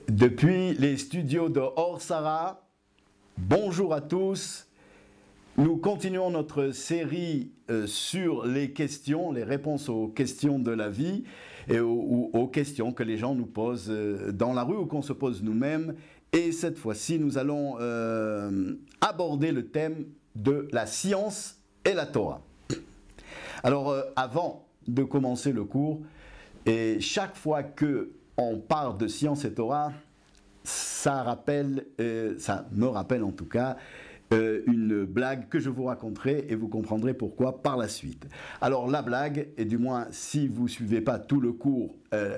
Depuis les studios de Or Sarah, bonjour à tous. Nous continuons notre série sur les questions, les réponses aux questions de la vie et aux questions que les gens nous posent dans la rue ou qu'on se pose nous-mêmes. Et cette fois-ci, nous allons aborder le thème de la science et la Torah. Alors, avant de commencer le cours, et chaque fois que on parle de science et Torah, ça me rappelle en tout cas une blague que je vous raconterai et vous comprendrez pourquoi par la suite. Alors la blague, et du moins si vous ne suivez pas tout le cours,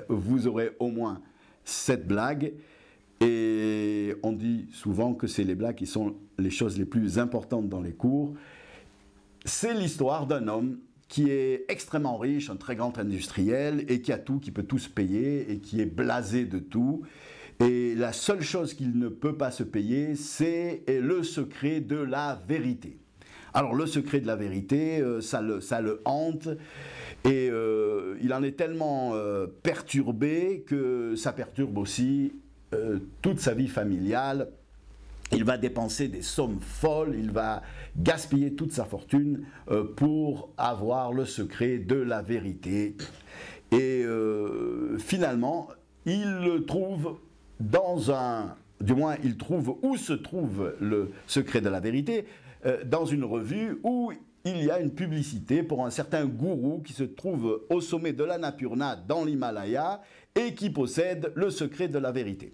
vous aurez au moins cette blague. Et on dit souvent que c'est les blagues qui sont les choses les plus importantes dans les cours. C'est l'histoire d'un homme qui est extrêmement riche, un très grand industriel, et qui a tout, qui peut tout se payer, et qui est blasé de tout. Et la seule chose qu'il ne peut pas se payer, c'est le secret de la vérité. Alors le secret de la vérité, ça le hante, et il en est tellement perturbé que ça perturbe aussi toute sa vie familiale. Il va dépenser des sommes folles, il va gaspiller toute sa fortune pour avoir le secret de la vérité. Et finalement, il le trouve il trouve où se trouve le secret de la vérité, dans une revue où il y a une publicité pour un certain gourou qui se trouve au sommet de l'Annapurna dans l'Himalaya et qui possède le secret de la vérité.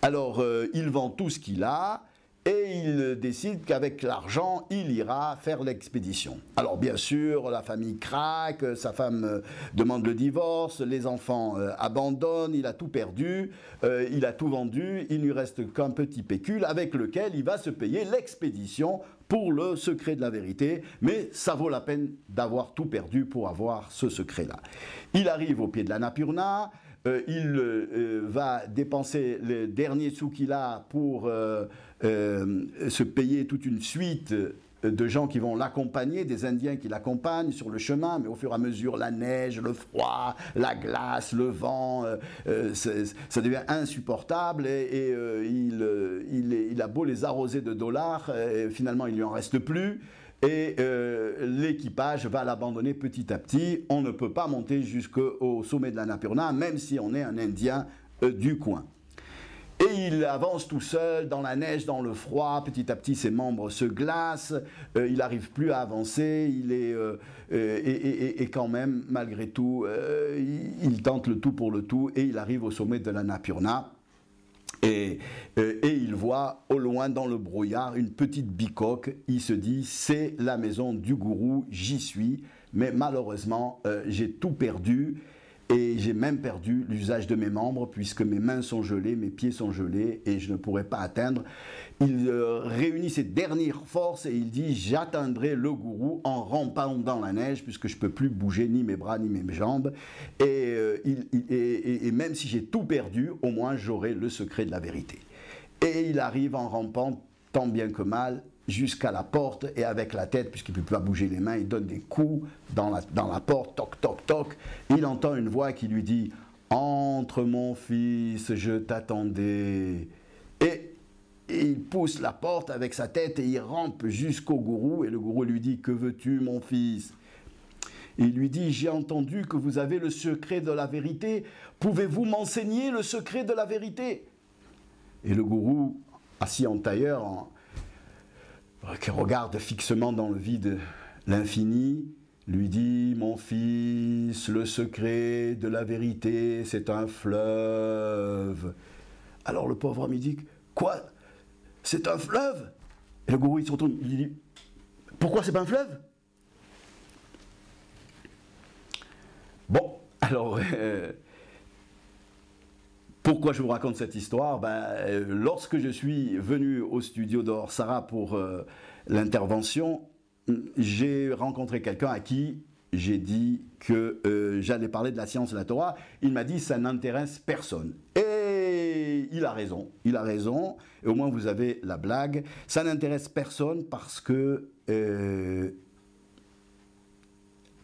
Alors, il vend tout ce qu'il a et il décide qu'avec l'argent, il ira faire l'expédition. Alors, bien sûr, la famille craque, sa femme demande le divorce, les enfants abandonnent, il a tout perdu, il a tout vendu, il ne lui reste qu'un petit pécule avec lequel il va se payer l'expédition pour le secret de la vérité, mais ça vaut la peine d'avoir tout perdu pour avoir ce secret-là. Il arrive au pied de l'Annapurna. Il va dépenser les derniers sous qu'il a pour se payer toute une suite de gens qui vont l'accompagner, des Indiens qui l'accompagnent sur le chemin, mais au fur et à mesure, la neige, le froid, la glace, le vent, ça devient insupportable et il a beau les arroser de dollars, finalement il ne lui en reste plus. Et l'équipage va l'abandonner petit à petit. On ne peut pas monter jusqu'au sommet de l'Annapurna, même si on est un Indien du coin. Et il avance tout seul dans la neige, dans le froid. Petit à petit, ses membres se glacent. Il n'arrive plus à avancer. Et quand même, malgré tout, il tente le tout pour le tout. Et il arrive au sommet de l'Annapurna. Et il voit au loin dans le brouillard une petite bicoque. Il se dit c'est la maison du gourou, j'y suis, mais malheureusement j'ai tout perdu et j'ai même perdu l'usage de mes membres puisque mes mains sont gelées, mes pieds sont gelés et je ne pourrai pas atteindre. Il réunit ses dernières forces et il dit j'atteindrai le gourou en rampant dans la neige puisque je ne peux plus bouger ni mes bras ni mes jambes et même si j'ai tout perdu, au moins j'aurai le secret de la vérité. Et il arrive en rampant tant bien que mal jusqu'à la porte et avec la tête, puisqu'il ne peut pas bouger les mains, il donne des coups dans la porte, toc, toc, toc. Il entend une voix qui lui dit « Entre mon fils, je t'attendais ». Et il pousse la porte avec sa tête et il rampe jusqu'au gourou et le gourou lui dit « Que veux-tu mon fils ?» Il lui dit « J'ai entendu que vous avez le secret de la vérité, pouvez-vous m'enseigner le secret de la vérité ?» Et le gourou, assis en tailleur, qui regarde fixement dans le vide l'infini, lui dit « Mon fils, le secret de la vérité, c'est un fleuve. » Alors le pauvre homme, il dit « Quoi? C'est un fleuve ?» Et le gourou, il se retourne, il dit « Pourquoi c'est pas un fleuve ?» Bon, alors... Pourquoi je vous raconte cette histoire? Lorsque je suis venu au studio d'Or Sarah pour l'intervention, j'ai rencontré quelqu'un à qui j'ai dit que j'allais parler de la science de la Torah. Il m'a dit ça n'intéresse personne. Et il a raison, et au moins vous avez la blague. Ça n'intéresse personne parce que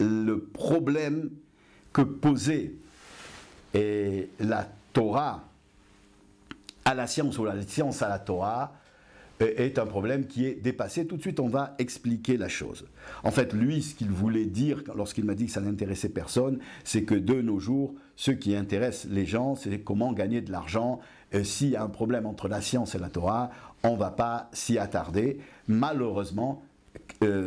le problème que posait la Torah à la science ou la science à la Torah est un problème qui est dépassé. Tout de suite, on va expliquer la chose. En fait, lui, ce qu'il voulait dire lorsqu'il m'a dit que ça n'intéressait personne, c'est que de nos jours, ce qui intéresse les gens, c'est comment gagner de l'argent. S'il y a un problème entre la science et la Torah, on ne va pas s'y attarder. Malheureusement,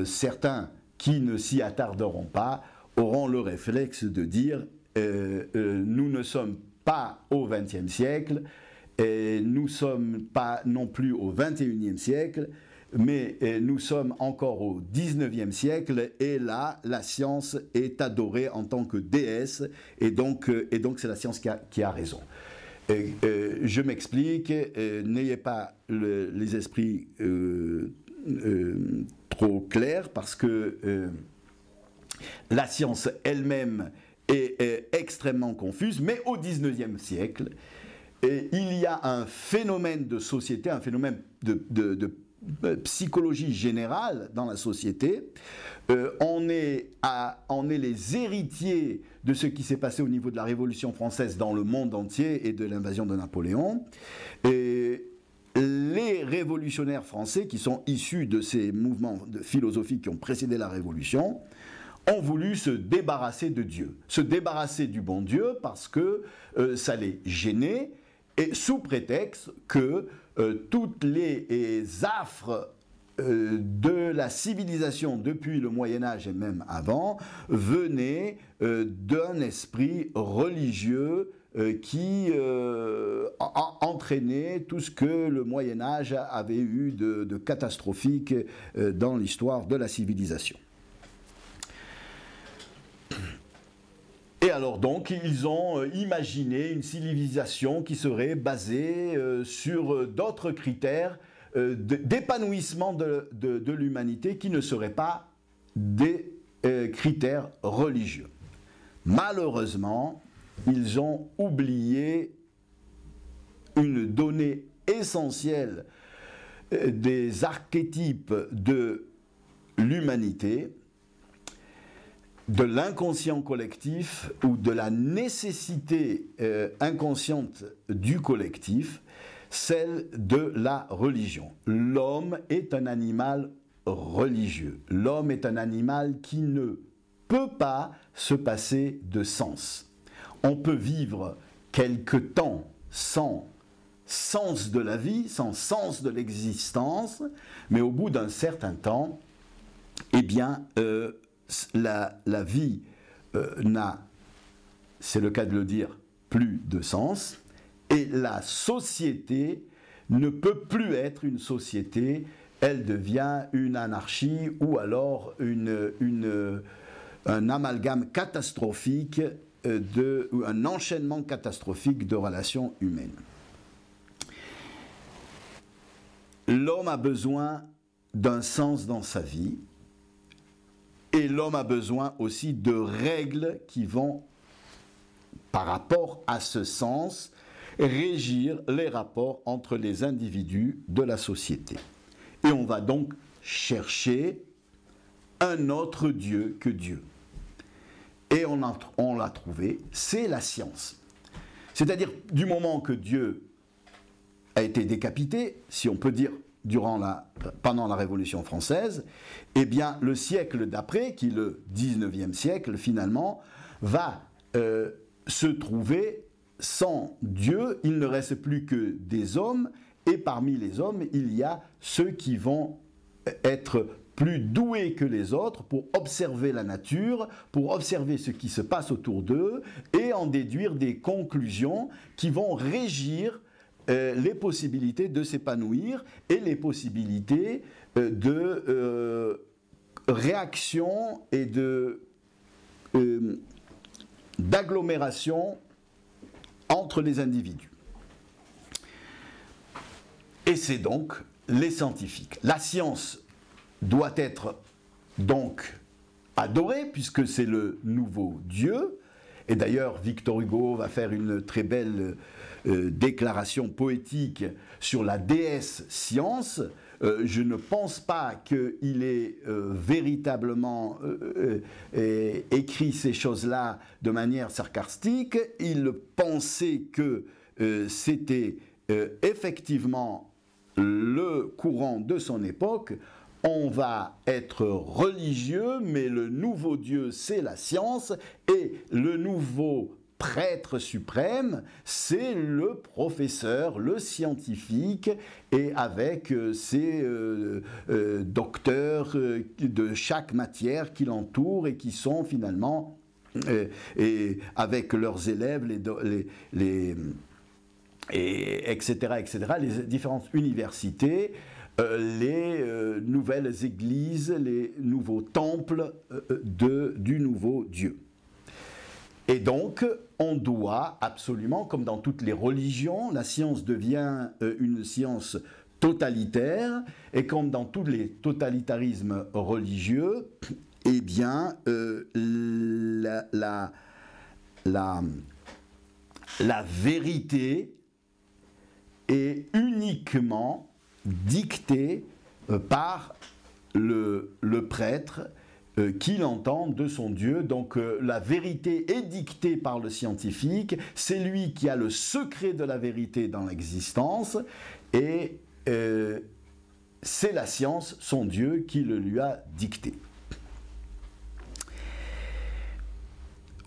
certains qui ne s'y attarderont pas auront le réflexe de dire nous ne sommes pas au XXe siècle, et nous ne sommes pas non plus au XXIe siècle, mais nous sommes encore au XIXe siècle, et là, la science est adorée en tant que déesse, et donc c'est la science qui a raison. Je m'explique, n'ayez pas les esprits trop clairs, parce que la science elle-même est extrêmement confuse, mais au XIXe siècle, il y a un phénomène de société, un phénomène de psychologie générale dans la société. On est les héritiers de ce qui s'est passé au niveau de la Révolution française dans le monde entier et de l'invasion de Napoléon. Et les révolutionnaires français, qui sont issus de ces mouvements philosophiques qui ont précédé la Révolution, ont voulu se débarrasser de Dieu, se débarrasser du bon Dieu parce que ça les gênait, et sous prétexte que toutes les affres de la civilisation depuis le Moyen-Âge et même avant venaient d'un esprit religieux qui entraînait tout ce que le Moyen-Âge avait eu de catastrophique dans l'histoire de la civilisation. Et alors donc, ils ont imaginé une civilisation qui serait basée sur d'autres critères d'épanouissement de l'humanité qui ne seraient pas des critères religieux. Malheureusement, ils ont oublié une donnée essentielle des archétypes de l'humanité, de l'inconscient collectif ou de la nécessité inconsciente du collectif, celle de la religion. L'homme est un animal religieux. L'homme est un animal qui ne peut pas se passer de sens. On peut vivre quelque temps sans sens de la vie, sans sens de l'existence, mais au bout d'un certain temps, eh bien, la vie n'a, c'est le cas de le dire, plus de sens, et la société ne peut plus être une société, elle devient une anarchie ou alors un amalgame catastrophique, ou un enchaînement catastrophique de relations humaines. L'homme a besoin d'un sens dans sa vie, et l'homme a besoin aussi de règles qui vont, par rapport à ce sens, régir les rapports entre les individus de la société. Et on va donc chercher un autre Dieu que Dieu. Et on l'a trouvé, c'est la science. C'est-à-dire, du moment que Dieu a été décapité, si on peut dire, pendant la Révolution française, eh bien, le siècle d'après, qui est le 19e siècle, finalement, va se trouver sans Dieu. Il ne reste plus que des hommes, et parmi les hommes, il y a ceux qui vont être plus doués que les autres pour observer la nature, pour observer ce qui se passe autour d'eux, et en déduire des conclusions qui vont régir les possibilités de s'épanouir et les possibilités de réaction et d'agglomération entre les individus. Et c'est donc les scientifiques. La science doit être donc adorée, puisque c'est le nouveau Dieu. Et d'ailleurs, Victor Hugo va faire une très belle déclaration poétique sur la déesse science. Je ne pense pas qu'il ait véritablement écrit ces choses-là de manière sarcastique. Il pensait que c'était effectivement le courant de son époque. On va être religieux, mais le nouveau Dieu, c'est la science, et le nouveau prêtre suprême, c'est le professeur, le scientifique, et avec ses docteurs de chaque matière qui l'entourent et qui sont finalement, et avec leurs élèves, etc., les différentes universités, les nouvelles églises, les nouveaux temples du nouveau Dieu. Et donc, on doit absolument, comme dans toutes les religions, la science devient une science totalitaire, et comme dans tous les totalitarismes religieux, eh bien, la vérité est uniquement dictée par le prêtre qui l'entend de son Dieu. Donc la vérité est dictée par le scientifique, c'est lui qui a le secret de la vérité dans l'existence, et c'est la science, son Dieu, qui le lui a dicté.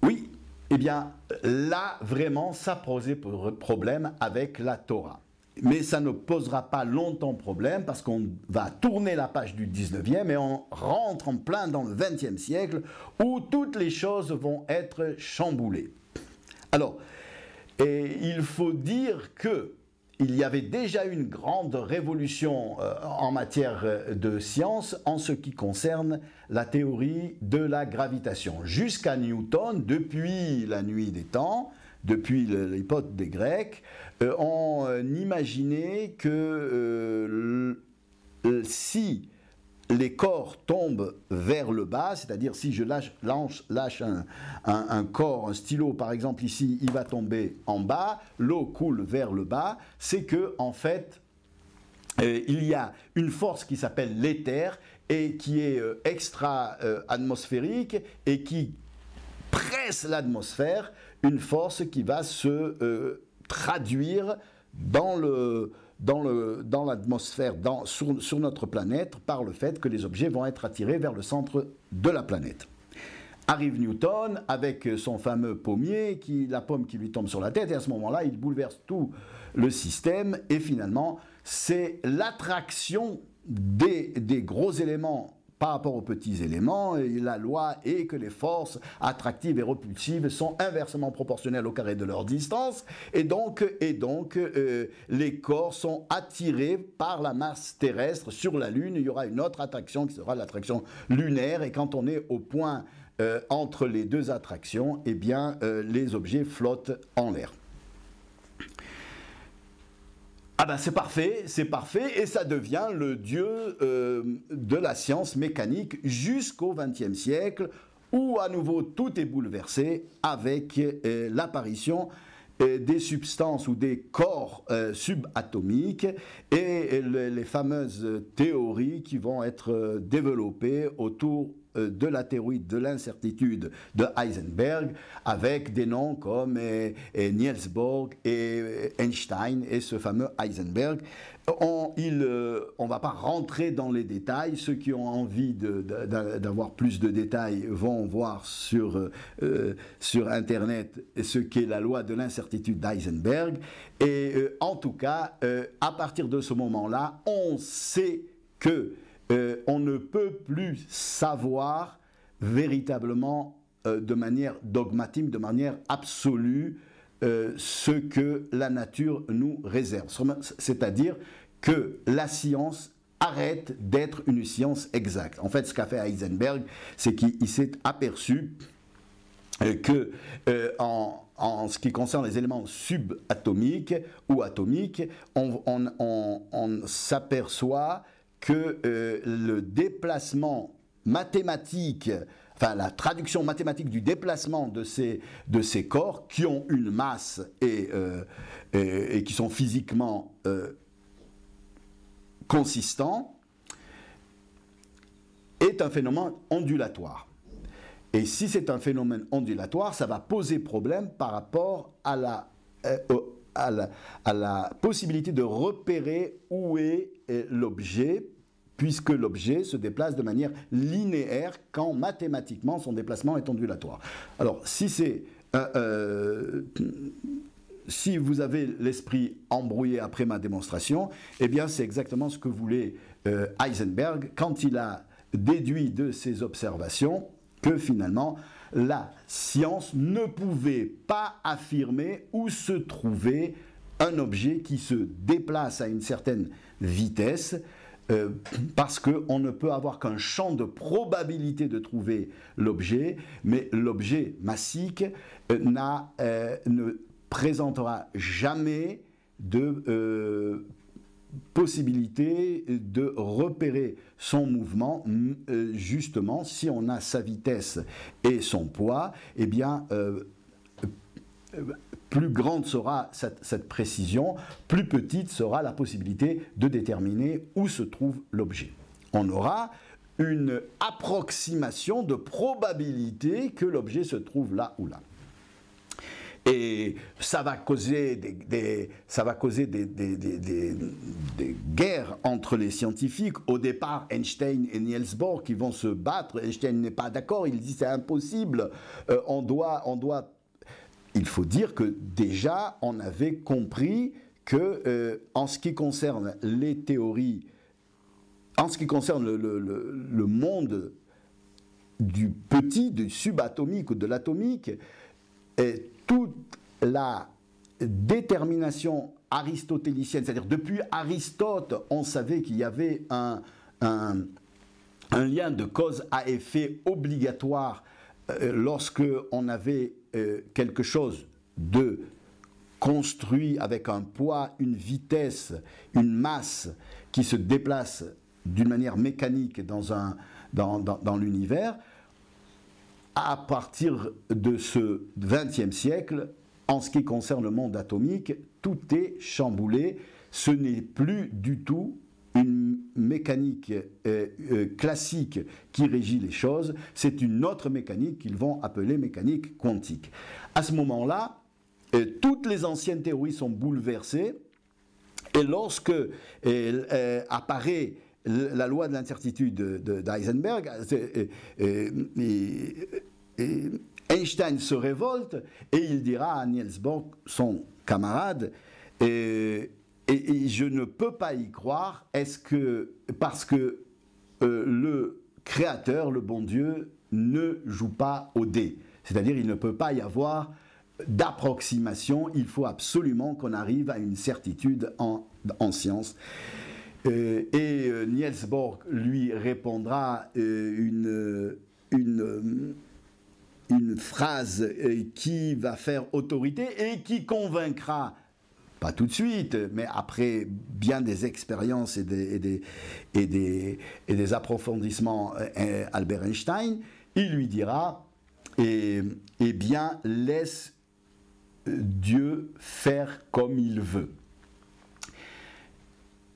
Oui, eh bien là vraiment ça posait problème avec la Torah. Mais ça ne posera pas longtemps problème, parce qu'on va tourner la page du 19e et on rentre en plein dans le 20e siècle où toutes les choses vont être chamboulées. Alors, il faut dire qu'il y avait déjà une grande révolution en matière de science en ce qui concerne la théorie de la gravitation. Jusqu'à Newton, depuis la nuit des temps, depuis l'époque des Grecs, on imaginait que si les corps tombent vers le bas, c'est-à-dire si je lâche un corps, un stylo par exemple ici, il va tomber en bas, l'eau coule vers le bas, c'est que en fait il y a une force qui s'appelle l'éther et qui est extra-atmosphérique et qui presse l'atmosphère, une force qui va se traduire dans l'atmosphère, sur notre planète, par le fait que les objets vont être attirés vers le centre de la planète. Arrive Newton avec son fameux pommier, la pomme qui lui tombe sur la tête, et à ce moment-là, il bouleverse tout le système, et finalement, c'est l'attraction des gros éléments par rapport aux petits éléments, et la loi est que les forces attractives et repulsives sont inversement proportionnelles au carré de leur distance, et donc les corps sont attirés par la masse terrestre sur la Lune. Il y aura une autre attraction qui sera l'attraction lunaire, et quand on est au point entre les deux attractions, eh bien les objets flottent en l'air. Ah ben c'est parfait, et ça devient le dieu de la science mécanique jusqu'au XXe siècle, où à nouveau tout est bouleversé avec l'apparition des substances ou des corps subatomiques et les fameuses théories qui vont être développées autour de la théorie de l'incertitude de Heisenberg, avec des noms comme Niels Bohr et Einstein et ce fameux Heisenberg. On ne va pas rentrer dans les détails. Ceux qui ont envie d'avoir plus de détails vont voir sur Internet ce qu'est la loi de l'incertitude d'Heisenberg. Et en tout cas, à partir de ce moment-là, on sait que on ne peut plus savoir véritablement de manière dogmatique, de manière absolue, ce que la nature nous réserve. C'est-à-dire que la science arrête d'être une science exacte. En fait, ce qu'a fait Heisenberg, c'est qu'il s'est aperçu que en ce qui concerne les éléments subatomiques ou atomiques, on s'aperçoit que le déplacement mathématique, enfin la traduction mathématique du déplacement de ces corps qui ont une masse et qui sont physiquement consistants, est un phénomène ondulatoire. Et si c'est un phénomène ondulatoire, ça va poser problème par rapport à à la possibilité de repérer où est l'objet, puisque l'objet se déplace de manière linéaire quand mathématiquement son déplacement est ondulatoire. Alors, si vous avez l'esprit embrouillé après ma démonstration, eh bien c'est exactement ce que voulait Heisenberg quand il a déduit de ses observations que finalement la science ne pouvait pas affirmer où se trouvait un objet qui se déplace à une certaine vitesse, parce qu'on ne peut avoir qu'un champ de probabilité de trouver l'objet, mais l'objet massique ne présentera jamais de possibilité de repérer son mouvement. Justement, si on a sa vitesse et son poids, eh bien, plus grande sera cette précision, plus petite sera la possibilité de déterminer où se trouve l'objet. On aura une approximation de probabilité que l'objet se trouve là ou là. Et ça va causer des guerres entre les scientifiques. Au départ, Einstein et Niels Bohr qui vont se battre. Einstein n'est pas d'accord, il dit c'est impossible, Il faut dire que déjà, on avait compris que en ce qui concerne les théories, en ce qui concerne le monde du petit, du subatomique ou de l'atomique, toute la détermination aristotélicienne, c'est-à-dire depuis Aristote, on savait qu'il y avait un lien de cause à effet obligatoire lorsque on avait quelque chose de construit avec un poids, une vitesse, une masse qui se déplace d'une manière mécanique dans l'univers. À partir de ce XXe siècle, en ce qui concerne le monde atomique, tout est chamboulé. Ce n'est plus du tout une mécanique classique qui régit les choses, c'est une autre mécanique qu'ils vont appeler mécanique quantique. À ce moment-là, toutes les anciennes théories sont bouleversées, et lorsque apparaît la loi de l'incertitude d'Heisenberg, Einstein se révolte et il dira à Niels Bohr, son camarade, et je ne peux pas y croire, parce que le Créateur, le bon Dieu, ne joue pas au dé. C'est-à-dire il ne peut pas y avoir d'approximation, il faut absolument qu'on arrive à une certitude en science. Niels Bohr lui répondra une phrase qui va faire autorité et qui convaincra, pas tout de suite, mais après bien des expériences et des approfondissements, Albert Einstein. Il lui dira, eh bien, laisse Dieu faire comme il veut.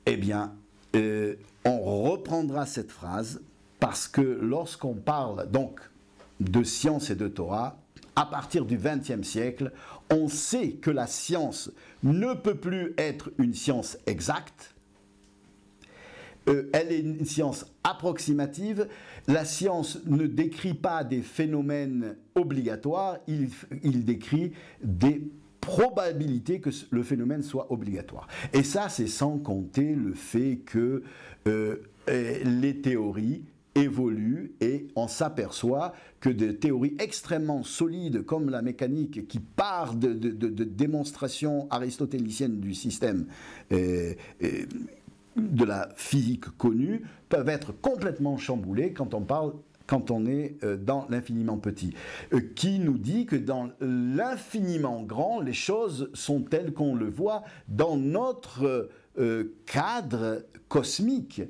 Eh bien, on reprendra cette phrase parce que lorsqu'on parle donc de science et de Torah, à partir du XXe siècle, on sait que la science ne peut plus être une science exacte. Elle est une science approximative. La science ne décrit pas des phénomènes obligatoires, il décrit des probabilité que le phénomène soit obligatoire. Et ça, c'est sans compter le fait que les théories évoluent et on s'aperçoit que des théories extrêmement solides comme la mécanique qui part de démonstrations aristotéliciennes du système de la physique connue peuvent être complètement chamboulées quand on est dans l'infiniment petit, qui nous dit que dans l'infiniment grand, les choses sont telles qu'on le voit dans notre cadre cosmique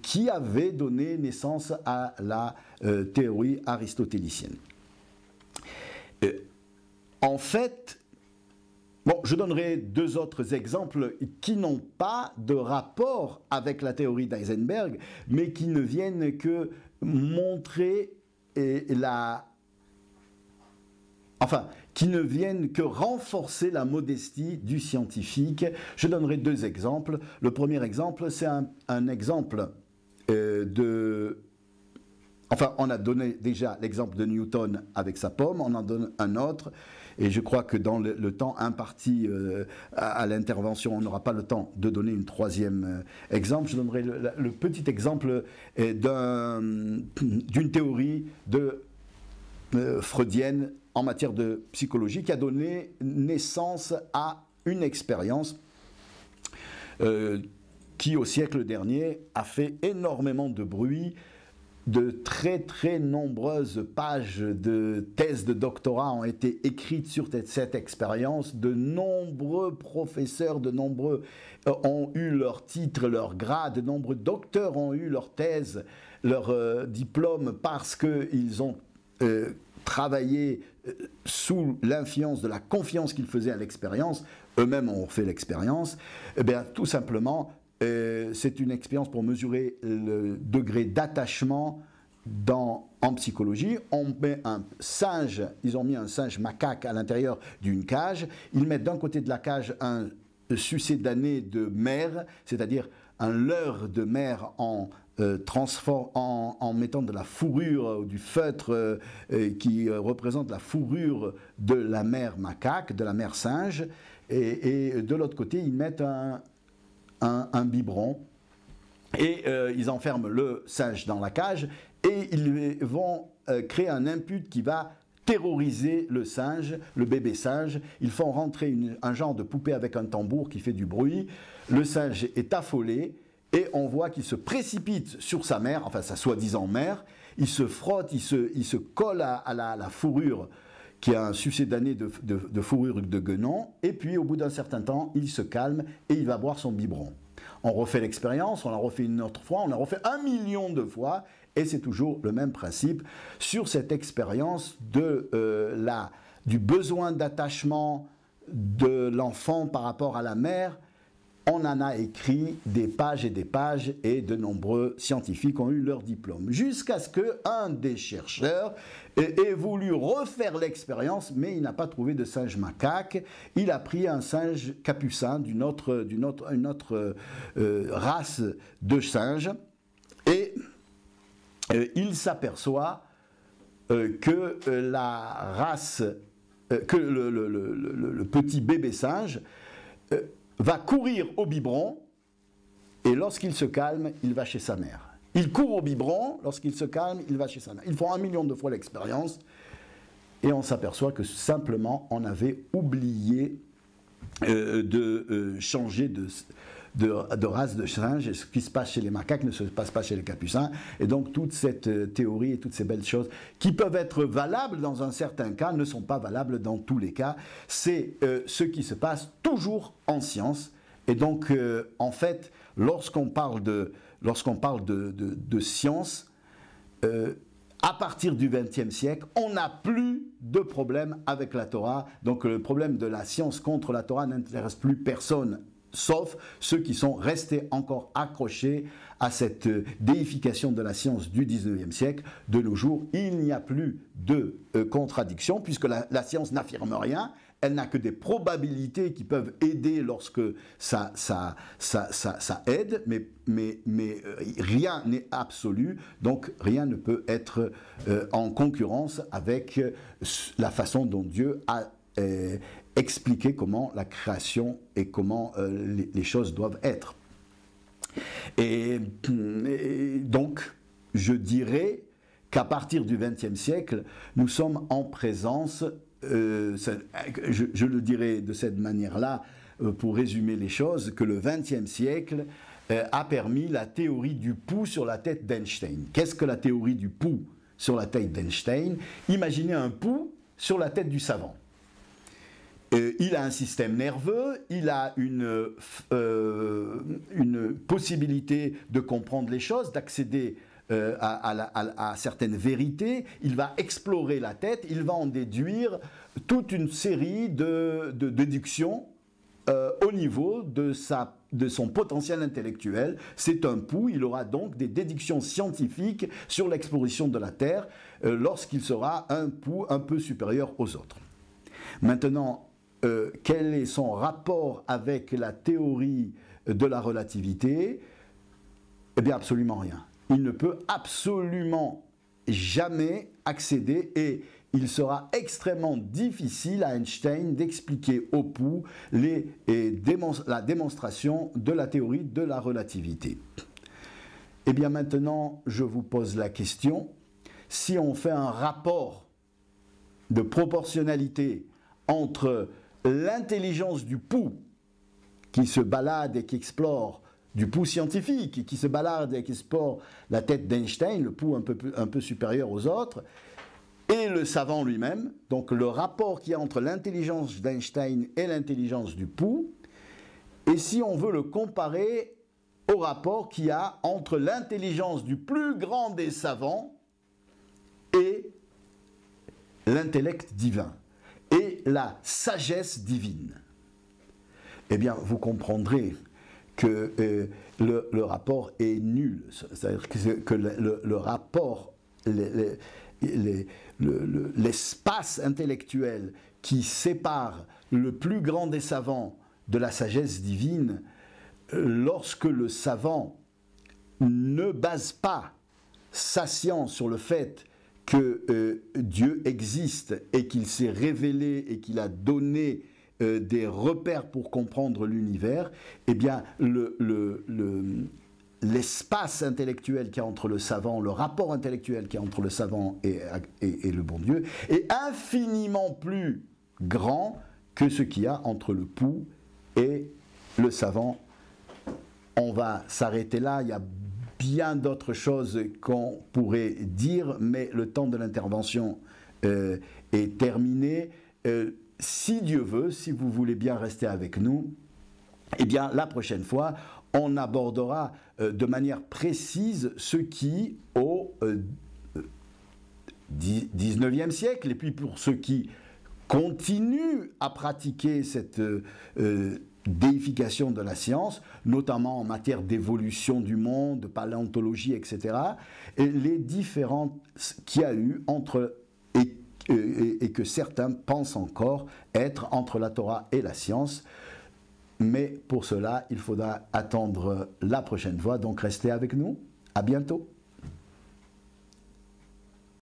qui avait donné naissance à la théorie aristotélicienne. En fait, bon, je donnerai deux autres exemples qui n'ont pas de rapport avec la théorie d'Heisenberg, mais qui ne viennent que montrer enfin, qui ne viennent que renforcer la modestie du scientifique. Je donnerai deux exemples. Le premier exemple, c'est un exemple Enfin, on a donné déjà l'exemple de Newton avec sa pomme, on en donne un autre, et je crois que dans le temps imparti à l'intervention, on n'aura pas le temps de donner une troisième exemple. Je donnerai le petit exemple d'une théorie freudienne en matière de psychologie qui a donné naissance à une expérience qui, au siècle dernier, a fait énormément de bruit. De très très nombreuses pages de thèses de doctorat ont été écrites sur cette expérience. De nombreux professeurs, ont eu leur titre, leur grade. De nombreux docteurs ont eu leur thèse, leur diplôme parce qu'ils ont travaillé sous l'influence de la confiance qu'ils faisaient à l'expérience. Eux-mêmes ont fait l'expérience. Eh bien, tout simplement, c'est une expérience pour mesurer le degré d'attachement en psychologie. On met un singe, ils ont mis un singe macaque à l'intérieur d'une cage. Ils mettent d'un côté de la cage un succédané de mer, c'est-à-dire un leurre de mer en mettant de la fourrure ou du feutre qui représente la fourrure de la mère macaque, de la mère singe. Et de l'autre côté, ils mettent un biberon et ils enferment le singe dans la cage et ils vont créer un input qui va terroriser le singe, le bébé singe. Ils font rentrer un genre de poupée avec un tambour qui fait du bruit. Le singe est affolé et on voit qu'il se précipite sur sa mère, enfin sa soi-disant mère. Il se frotte, il se colle à la fourrure qui a un succédané de fourrure de guenon, et puis au bout d'un certain temps, il se calme et il va boire son biberon. On refait l'expérience, on la refait une autre fois, on la refait 1 million de fois, et c'est toujours le même principe sur cette expérience du besoin d'attachement de l'enfant par rapport à la mère. On en a écrit des pages et de nombreux scientifiques ont eu leur diplôme. Jusqu'à ce qu'un des chercheurs ait voulu refaire l'expérience, mais il n'a pas trouvé de singe macaque. Il a pris un singe capucin d'une autre race de singes. Et il s'aperçoit que la race, que le petit bébé singe va courir au biberon, et lorsqu'il se calme, il va chez sa mère. Il court au biberon, lorsqu'il se calme, il va chez sa mère. Ils font 1 million de fois l'expérience, et on s'aperçoit que simplement, on avait oublié de changer de race de singe. Ce qui se passe chez les macaques ne se passe pas chez les capucins. Et donc toute cette théorie et toutes ces belles choses qui peuvent être valables dans un certain cas ne sont pas valables dans tous les cas. C'est ce qui se passe toujours en science. Et donc en fait, lorsqu'on parle de science, à partir du XXe siècle, on n'a plus de problème avec la Torah. Donc le problème de la science contre la Torah n'intéresse plus personne, sauf ceux qui sont restés encore accrochés à cette déification de la science du XIXe siècle. De nos jours, il n'y a plus de contradiction, puisque la science n'affirme rien, elle n'a que des probabilités qui peuvent aider lorsque ça aide, mais rien n'est absolu, donc rien ne peut être en concurrence avec la façon dont Dieu a expliqué comment la création et comment les choses doivent être. Et donc, je dirais qu'à partir du XXe siècle, nous sommes en présence, je le dirais de cette manière-là, pour résumer les choses, que le XXe siècle a permis la théorie du pouls sur la tête d'Einstein. Qu'est-ce que la théorie du pouls sur la tête d'Einstein? Imaginez un pouls sur la tête du savant. Il a un système nerveux, il a une possibilité de comprendre les choses, d'accéder à certaines vérités. Il va explorer la tête, il va en déduire toute une série de déductions au niveau de son potentiel intellectuel. C'est un pou, il aura donc des déductions scientifiques sur l'exposition de la Terre lorsqu'il sera un pou un peu supérieur aux autres. Maintenant, quel est son rapport avec la théorie de la relativité? Eh bien, absolument rien. Il ne peut absolument jamais accéder et il sera extrêmement difficile à Einstein d'expliquer au pou la démonstration de la théorie de la relativité. Eh bien maintenant, je vous pose la question, si on fait un rapport de proportionnalité entre l'intelligence du pou qui se balade et qui explore, du pou scientifique qui se balade et qui explore la tête d'Einstein, le pou un peu supérieur aux autres, et le savant lui-même, donc le rapport qu'il y a entre l'intelligence d'Einstein et l'intelligence du pou, et si on veut le comparer au rapport qu'il y a entre l'intelligence du plus grand des savants et l'intellect divin, et la sagesse divine, eh bien vous comprendrez que le rapport est nul, c'est-à-dire que le rapport, l'espace intellectuel qui sépare le plus grand des savants de la sagesse divine, lorsque le savant ne base pas sa science sur le fait que Dieu existe et qu'il s'est révélé et qu'il a donné des repères pour comprendre l'univers, eh bien l'espace intellectuel qu'il y a entre le savant, le rapport intellectuel qu'il y a entre le savant et le bon Dieu est infiniment plus grand que ce qu'il y a entre le pou et le savant. On va s'arrêter là, il y a bien d'autres choses qu'on pourrait dire, mais le temps de l'intervention est terminé. Si Dieu veut, si vous voulez bien rester avec nous, eh bien la prochaine fois, on abordera de manière précise ce qui, au XIXe siècle, et puis pour ceux qui continuent à pratiquer cette déification de la science, notamment en matière d'évolution du monde, de paléontologie, etc., et les différences qu'il y a eu entre et que certains pensent encore être entre la Torah et la science. Mais pour cela, il faudra attendre la prochaine fois. Donc restez avec nous. À bientôt.